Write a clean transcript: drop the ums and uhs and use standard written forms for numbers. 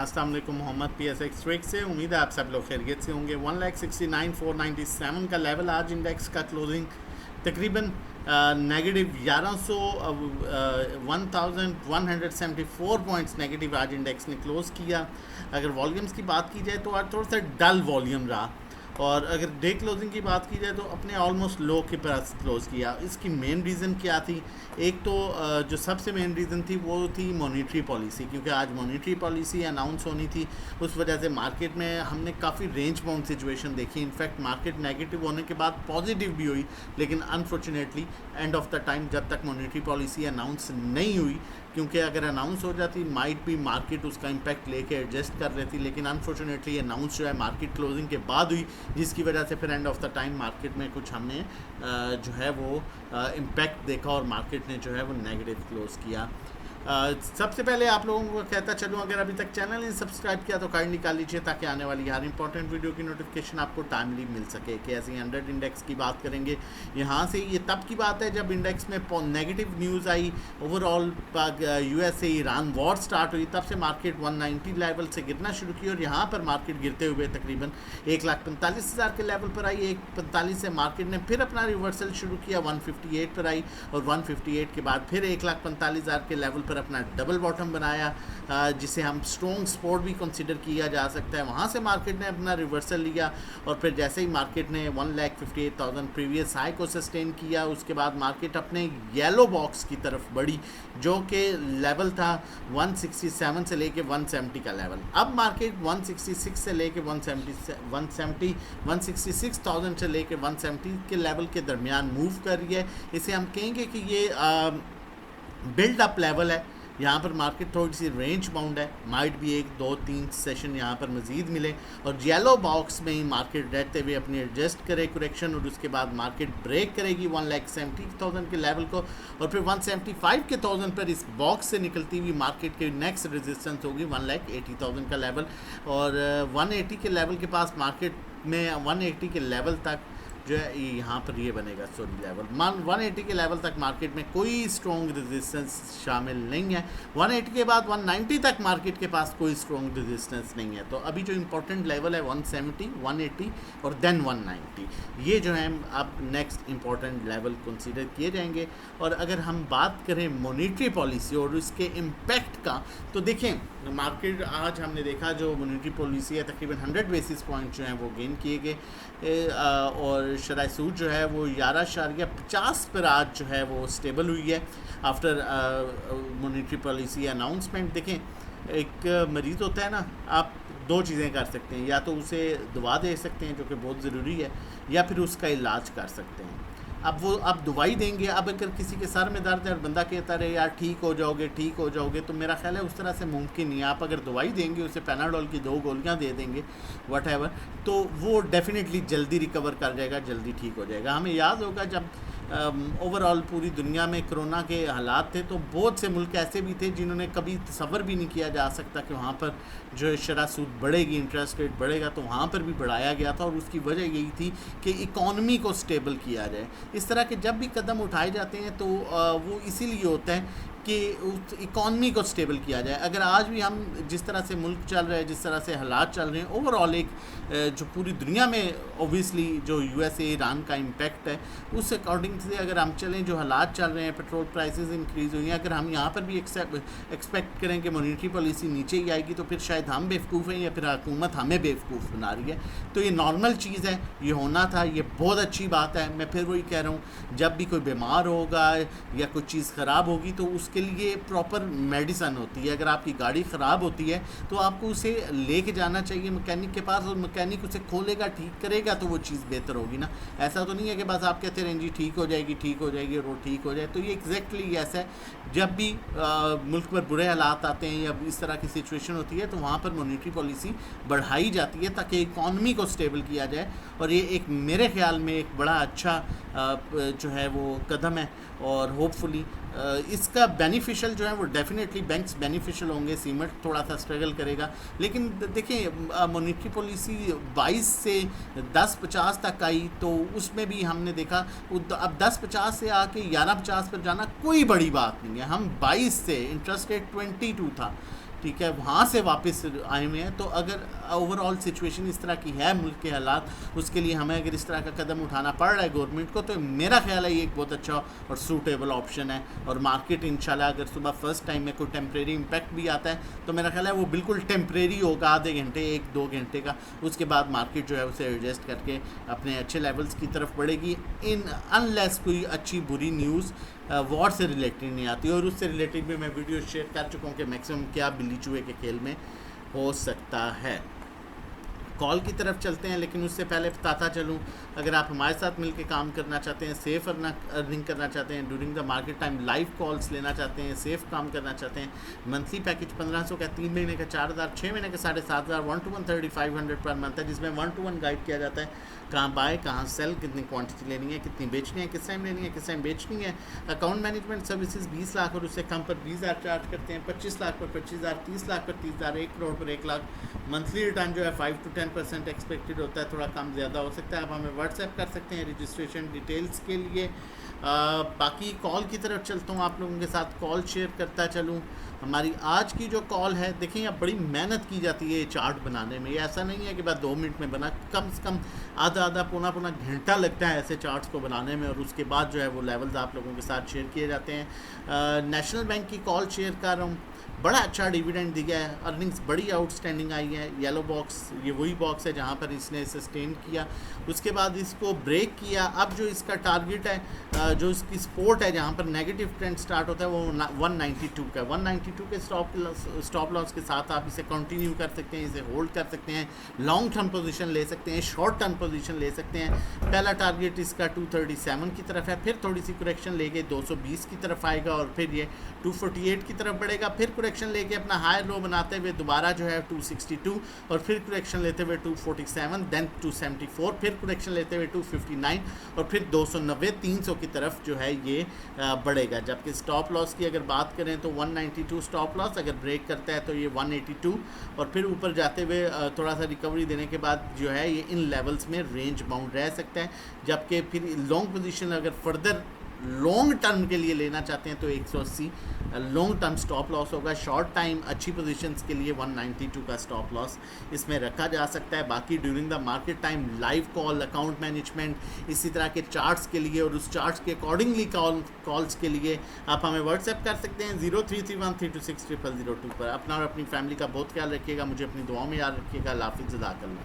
अस्सलाम वालेकुम। Mohammad PSX trick से उम्मीद है आप सब लोग खैरियत से होंगे। 1,69,497 का लेवल आज इंडेक्स का क्लोजिंग तकरीबन नेगेटिव 1100 1174 पॉइंट्स नेगेटिव आज इंडेक्स ने क्लोज़ किया। अगर वॉल्यूम्स की बात की जाए तो आज थोड़ा सा डल वॉल्यूम रहा, और अगर डे क्लोजिंग की बात की जाए तो अपने ऑलमोस्ट लो के पास क्लोज़ किया। इसकी मेन रीज़न क्या थी? एक तो जो सबसे मेन रीज़न थी वो थी मॉनेटरी पॉलिसी, क्योंकि आज मॉनेटरी पॉलिसी अनाउंस होनी थी। उस वजह से मार्केट में हमने काफ़ी रेंज बाउंड सिचुएशन देखी। इनफैक्ट मार्केट नेगेटिव होने के बाद पॉजिटिव भी हुई, लेकिन unfortunately end of the time जब तक मॉनेटरी पॉलिसी अनाउंस नहीं हुई, क्योंकि अगर अनाउंस हो जाती माइट भी मार्केट उसका इम्पैक्ट लेके एडजस्ट कर लेती, लेकिन अनफॉर्चुनेटली अनाउंस जो है मार्केट क्लोजिंग के बाद हुई, जिसकी वजह से फिर end of the time market में कुछ हमने जो है वो इम्पैक्ट देखा और मार्केट ने जो है वो नेगेटिव क्लोज किया। सबसे पहले आप लोगों को कहता चलूँ, अगर अभी तक चैनल ने सब्सक्राइब किया तो काइंडली कर लीजिए, ताकि आने वाली हर इंपॉर्टेंट वीडियो की नोटिफिकेशन आपको टाइमली मिल सके। कि ऐसे 100 इंडेक्स की बात करेंगे यहाँ से, ये तब की बात है जब इंडेक्स में नेगेटिव न्यूज़ आई overall. USA Iran war start हुई, तब से मार्केट 190 लेवल से गिरना शुरू की, और यहाँ पर मार्केट गिरते हुए तकरीबन 1,45,000 के लेवल पर आई। 1,45 से मार्केट ने फिर अपना रिवर्सल शुरू किया, 158 पर आई, और 158 के बाद फिर 1,45,000 के लेवल पर अपना डबल बॉटम बनाया, जिसे हम स्ट्रॉन्ग सपोर्ट भी कंसीडर किया जा सकता है। वहाँ से मार्केट ने अपना रिवर्सल लिया, और फिर जैसे ही मार्केट ने 1,58,000 प्रीवियस हाई को सस्टेन किया, उसके बाद मार्केट अपने येलो बॉक्स की तरफ बढ़ी, जो कि लेवल था 167 से लेके 170 का लेवल। अब मार्केट 166 से लेके 166,000 से लेके 170 के लेवल के दरमियान मूव कर रही है। इसे हम कहेंगे कि ये बिल्ड अप लेवल है। यहाँ पर मार्केट थोड़ी सी रेंज बाउंड है, माइट भी 1 2 3 सेशन यहाँ पर मज़ीद मिले, और येलो बॉक्स में ही मार्केट रहते हुए अपनी एडजस्ट करे करेक्शन, और उसके बाद मार्केट ब्रेक करेगी 1,70,000 के लेवल को, और फिर 175,000 पर इस बॉक्स से निकलती हुई मार्केट के नेक्स्ट रेजिस्टेंस होगी 1,80,000 का लेवल। और 180 के लेवल के पास मार्केट में 180 के लेवल तक जो है यहाँ पर ये बनेगा लेवल 180 के लेवल तक मार्केट में कोई स्ट्रॉन्ग रेजिस्टेंस शामिल नहीं है। 180 के बाद 190 तक मार्केट के पास कोई स्ट्रॉन्ग रेजिस्टेंस नहीं है। तो अभी जो इम्पोर्टेंट लेवल है 170, 180 और देन 190, ये जो है अब नेक्स्ट इम्पोर्टेंट लेवल कंसीडर किए जाएंगे। और अगर हम बात करें मॉनेटरी पॉलिसी और उसके इम्पैक्ट का, तो देखें मार्केट आज हमने देखा जो मॉनेटरी पॉलिसी है तकरीबन 100 बेसिस पॉइंट जो हैं वो गेन किए गए, और शरह सूद जो है वो 11.50 पर आज जो है वो स्टेबल हुई है आफ्टर मॉनेटरी पॉलिसी अनाउंसमेंट। देखें, एक मरीज़ होता है ना, आप दो चीज़ें कर सकते हैं, या तो उसे दवा दे सकते हैं जो कि बहुत ज़रूरी है, या फिर उसका इलाज कर सकते हैं। अब दवाई देंगे, अब अगर किसी के सर में दर्द है और बंदा कहता रहे यार ठीक हो जाओगे, तो मेरा ख्याल है उस तरह से मुमकिन नहीं है। आप अगर दवाई देंगे, उसे पैनाडोल की 2 गोलियां दे देंगे वट तो वो डेफिनेटली जल्दी रिकवर कर जाएगा, जल्दी ठीक हो जाएगा। हमें याद होगा जब ओवरऑल पूरी दुनिया में कोरोना के हालात थे, तो बहुत से मुल्क ऐसे भी थे जिन्होंने कभी तसव्वुर भी नहीं किया जा सकता कि वहाँ पर जो शरह सूद बढ़ेगी, इंटरेस्ट रेट बढ़ेगा, तो वहाँ पर भी बढ़ाया गया था, और उसकी वजह यही थी कि इकॉनमी को स्टेबल किया जाए। इस तरह के जब भी कदम उठाए जाते हैं तो वो इसीलिए होता है कि उस इकॉनमी को स्टेबल किया जाए। अगर आज भी हम जिस तरह से मुल्क चल रहे हैं, जिस तरह से हालात चल रहे हैं, ओवरऑल एक जो पूरी दुनिया में ओबियसली जो USA ईरान का इम्पैक्ट है, उस अकॉर्डिंग से अगर हम चलें, जो हालात चल रहे हैं, पेट्रोल प्राइसेस इंक्रीज़ हुई हैं, अगर हम यहाँ पर भी एक्सपेक्ट करें कि मॉनेटरी पॉलिसी नीचे ही आएगी, तो फिर शायद हम बेवकूफ़ हैं या फिर हुकूमत हमें बेवकूफ़ बना रही है। तो ये नॉर्मल चीज़ है, ये होना था, ये बहुत अच्छी बात है। मैं फिर वही कह रहा हूँ, जब भी कोई बीमार होगा या कोई चीज़ ख़राब होगी, तो उसके लिए प्रॉपर मेडिसन होती है। अगर आपकी गाड़ी ख़राब होती है तो आपको उसे लेके जाना चाहिए मैकेनिक के पास, और मैकेनिक उसे खोलेगा, ठीक करेगा, तो वो चीज़ बेहतर होगी ना। ऐसा तो नहीं है कि बस आप कहते रहें जी ठीक हो जाएगी और वो ठीक हो जाए। तो ये एग्जैक्टली ऐसा है, जब भी मुल्क पर बुरे हालात आते हैं या इस तरह की सिचुएशन होती है, तो वहाँ पर मॉनेटरी पॉलिसी बढ़ाई जाती है ताकि इकॉनमी को स्टेबल किया जाए। और ये एक मेरे ख्याल में एक बड़ा अच्छा जो है वो कदम है, और होपफुली इसका बेनिफिशियल जो है वो डेफिनेटली बैंक्स बेनिफिशियल होंगे। सीमेंट थोड़ा सा स्ट्रगल करेगा, लेकिन देखें मॉनेटरी पॉलिसी 22 से 10.50 तक आई, तो उसमें भी हमने देखा अब 10.50 से आके 11.50 पर जाना कोई बड़ी बात नहीं है। हम 22 से इंटरेस्ट रेट 22 था, ठीक है, वहाँ से वापस आए हुए हैं। तो अगर ओवरऑल सिचुएशन इस तरह की है मुल्क के हालात, उसके लिए हमें अगर इस तरह का कदम उठाना पड़ रहा है गवर्नमेंट को, तो मेरा ख्याल है ये एक बहुत अच्छा और सूटेबल ऑप्शन है। और मार्केट इंशाल्लाह अगर सुबह फर्स्ट टाइम में कोई टेम्प्रेरी इम्पैक्ट भी आता है तो मेरा ख्याल है वो बिल्कुल टेम्प्रेरी होगा, आधे घंटे 1-2 घंटे का। उसके बाद मार्केट जो है उसे एडजस्ट करके अपने अच्छे लेवल्स की तरफ बढ़ेगी, इन अनलेस कोई अच्छी बुरी न्यूज़ वॉर से रिलेटेड नहीं आती। और उससे रिलेटेड भी मैं वीडियो शेयर कर चुका हूँ कि मैक्सिमम क्या बिल्ली चूहे के खेल में हो सकता है। कॉल की तरफ चलते हैं, लेकिन उससे पहले बताता चलूँ, अगर आप हमारे साथ मिलकर काम करना चाहते हैं, सेफ अर्निंग करना चाहते हैं, during the market time live calls लेना चाहते हैं, सेफ काम करना चाहते हैं, मंथली पैकेज 1500 का, 3 महीने का 4000, 6 महीने का 7500, 1-to-1 3500 पर मंथ है, जिसमें 1-to-1 गाइड किया जाता है कहाँ बाय कहाँ सेल, कितनी क्वांटिटी लेनी है, कितनी बेचनी है, किस टाइम लेनी है, किस टाइम बेचनी है। अकाउंट मैनेजमेंट सर्विसेज 20 लाख और उससे कम पर 20,000 चार्ज करते हैं, 25 लाख पर 25,000, 30 लाख पर 30,000, 1 करोड़ पर 1 लाख। मंथली रिटर्न जो है 5 to 10% एक्सपेक्टेड होता है, थोड़ा कम ज़्यादा हो सकता है। आप हमें व्हाट्सएप कर सकते हैं रजिस्ट्रेशन डिटेल्स के लिए। बाकी कॉल की तरफ चलता हूँ, आप लोगों के साथ कॉल शेयर करता चलूँ। हमारी आज की जो कॉल है, देखिए अब बड़ी मेहनत की जाती है ये चार्ट बनाने में। ये ऐसा नहीं है कि बस 2 मिनट में बना, कम से कम आधा पौना घंटा लगता है ऐसे चार्ट्स को बनाने में। और उसके बाद जो है वो लेवल्स आप लोगों के साथ शेयर किए जाते हैं। नेशनल बैंक की कॉल शेयर कर रहा हूँ, बड़ा अच्छा डिविडेंड दिया है, अर्निंग्स बड़ी आउटस्टैंडिंग आई है। येलो बॉक्स ये वही बॉक्स है जहाँ पर इसने सस्टेन किया, उसके बाद इसको ब्रेक किया। अब जो इसका टारगेट है, जो इसकी सपोर्ट है, जहाँ पर नेगेटिव ट्रेंड स्टार्ट होता है, वो 192 का, 192 के स्टॉप लॉस के साथ आप इसे कंटिन्यू कर सकते हैं, इसे होल्ड कर सकते हैं, लॉन्ग टर्म पोजीशन ले सकते हैं, शॉर्ट टर्म पोजीशन ले सकते हैं। पहला टारगेट इसका 237 की तरफ है, फिर थोड़ी सी करेक्शन लेके 220 की तरफ आएगा और फिर ये 248 की तरफ बढ़ेगा, फिर करेक्शन लेके अपना हाई लो बनाते हुए दोबारा जो है 262 और फिर करेक्शन लेते हुए 247, देन 274, फिर करेक्शन लेते हुए 259 और फिर 290, 300 की तरफ जो है ये बढ़ेगा। जबकि स्टॉप लॉस की अगर बात करें तो 192 स्टॉप लॉस, अगर ब्रेक करता है तो ये 182 और फिर ऊपर जाते हुए थोड़ा सा रिकवरी देने के बाद जो है ये इन लेवल्स में रेंज बाउंड रह सकता है। जबकि फिर लॉन्ग पोजीशन अगर फर्दर लॉन्ग टर्म के लिए लेना चाहते हैं तो 180 लॉन्ग टर्म स्टॉप लॉस होगा। शॉर्ट टाइम अच्छी पोजीशंस के लिए 192 का स्टॉप लॉस इसमें रखा जा सकता है। बाकी during the market time live call, account management, इसी तरह के चार्ट्स के लिए और उस चार्ट्स के अकॉर्डिंगली कॉल्स के लिए आप हमें व्हाट्सएप कर सकते हैं 0331326002 पर। अपना और अपनी फैमिली का बहुत ख्याल रखिएगा, मुझे अपनी दुआओं में याद रखिएगा। हाफिज़, जज़ाकल्लाह।